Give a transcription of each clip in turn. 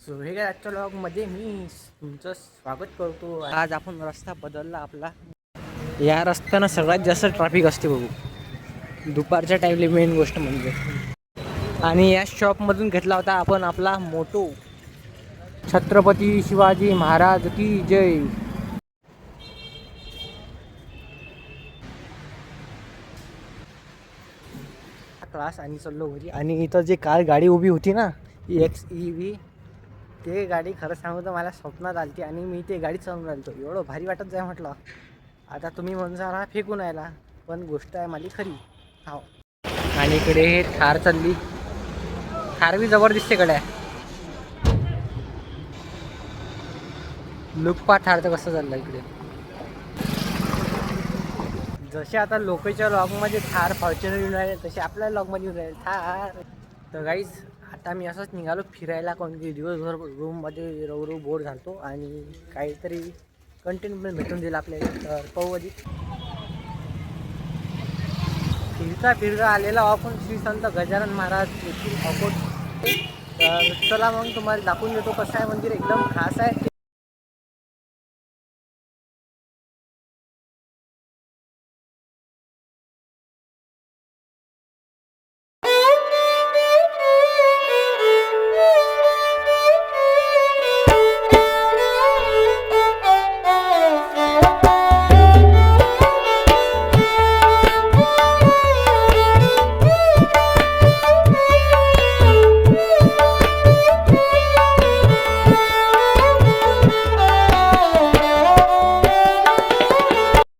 So हे काय आजच्या ब्लॉगमध्ये मी तुमचं स्वागत करतो. आज आपण रस्ता बदलला आपला. या रस्त्यानं सगळ्यात जास्त ट्रॅफिक असते बघू दुपारच्या टाईमला, मेन गोष्ट म्हणजे. आणि या शॉपमधून घेतला होता आपण आपला मोटो. छत्रपती शिवाजी महाराज की जय. क्लास आणि चाललो घरी. आणि इथं जे गाडी उभी होती ना, XEV, ते गाडी खरं सांगू तर मला स्वप्नात आली आणि मी ते गाडी चालवून राहिलो. एवढं भारी वाटत जाय म्हटलं. आता तुम्ही म्हणता हा फेकून राहिला, पण गोष्ट आहे माझी खरी. हो. आणि इकडे हे थार चालली. थार बी जबर दिसते गड्या. लुकपा थारचं कसं चाललं इकडे. जसे आता लोकच्या लॉगमध्ये थार फॉर्च्युनर येऊन राहिले, तसे आपल्या लॉगमध्ये येऊन राहिले थार. तर गाईज आता मी असंच निघालो फिरायला, कोण की दिवसभर रूममध्ये रवरू बोर झालतो आणि काहीतरी कंटेंट पण भेटून दिला आपल्याला. तर पाहू आधी. फिरता आलेला आपण श्री संत गजानन महाराज येथील अकोट. तर चला मग तुम्हाला दाखवून देतो कसं आहे मंदिर, एकदम खास आहे.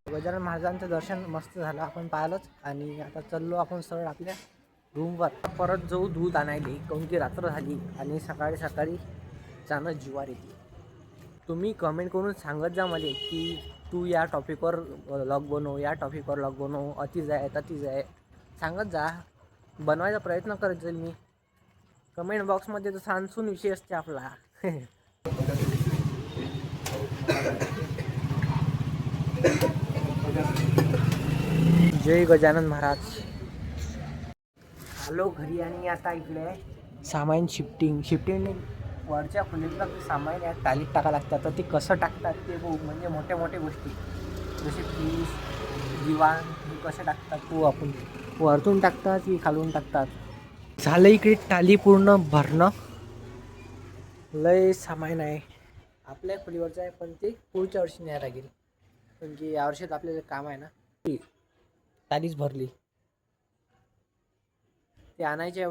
गजानन महाराजांचं दर्शन मस्त झालं, आपण पाहिलंच. आणि आता चाललो आपण सरळ आपल्या रूमवर. परत जाऊ दूध आणायला, काऊन की रात्र झाली आणि सकाळी सकाळी जाणं जीवार येते. तुम्ही कमेंट करून सांगत जा मला की तू या टॉपिकवर लॉग बनव, या टॉपिकवर लॉग बनव, अतिज आहे ततीज आहे, सांगत जा. बनवायचा प्रयत्न करत जाईल मी. कमेंट बॉक्समध्ये तर सांसून विषय असते आपला. जय गजानन महाराज. आलो घरी आणि आता इकडे सामान शिफ्टिंग वरच्या खोलीतलं सामान या टालीत टाका लागतात. तर ते कसं टाकतात ते बघू. म्हणजे मोठ्या गोष्टी जसे फ्रीज, दिवाण हे कसं टाकतात तो आपण वरतून टाकतात की खालून टाकतात. झालं इकडे टाली पूर्ण भरणं. लय सामान आहे आपल्या खोलीवरचं आहे, पण ते पुढच्या वर्षी न्यायला लागेल. कारण की यावर्षीत आपल्याला काम आहे ना. टालीच भरली. ते आणायच्या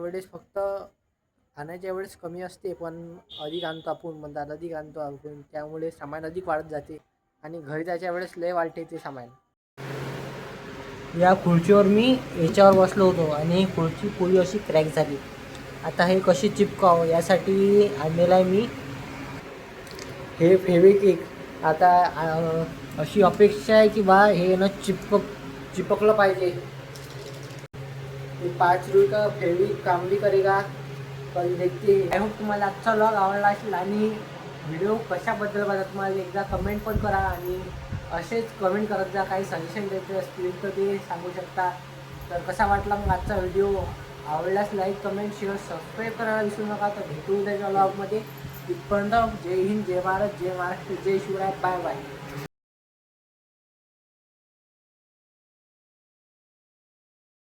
वेळेस कमी असते, पण अधिक आणतो आपण म्हणतात, अधिक आणतो आपण, त्यामुळे सामान अधिक वाढत जाते आणि घरी जायच्या वेळेस लय वाढते ते सामान. या खुर्चीवर मी याच्यावर बसलो होतो आणि ही खुर्ची पुरी अशी क्रॅक झाली. आता हे कशी चिपकावं यासाठी आणलेलं आहे मी हे फेविक्विक. आता अशी अपेक्षा आहे की बा हे ना चिपकलं पाहिजे. 5 रुपये का फेविक काम भी करेगा. कल देखते. आय होप तुम्हाला आजचा व्लॉग आवडला असेल आणि व्हिडिओ कशाबद्दल बघा तुम्हाला एकदा कमेंट पण करा आणि असेच कमेंट करत जा. काही सजेशन द्यायचे असतील तर ते सांगू शकता. तर कसा वाटला मग आजचा व्हिडिओ, आवडल्यास लाईक कमेंट शेअर सबस्क्राईब करायला विसरू नका. तर भेटू त्याच्या व्लॉगमध्ये. तिथपर्यंत जय हिंद, जय भारत, जय महाराष्ट्र, जय शिवराय. Bye bye.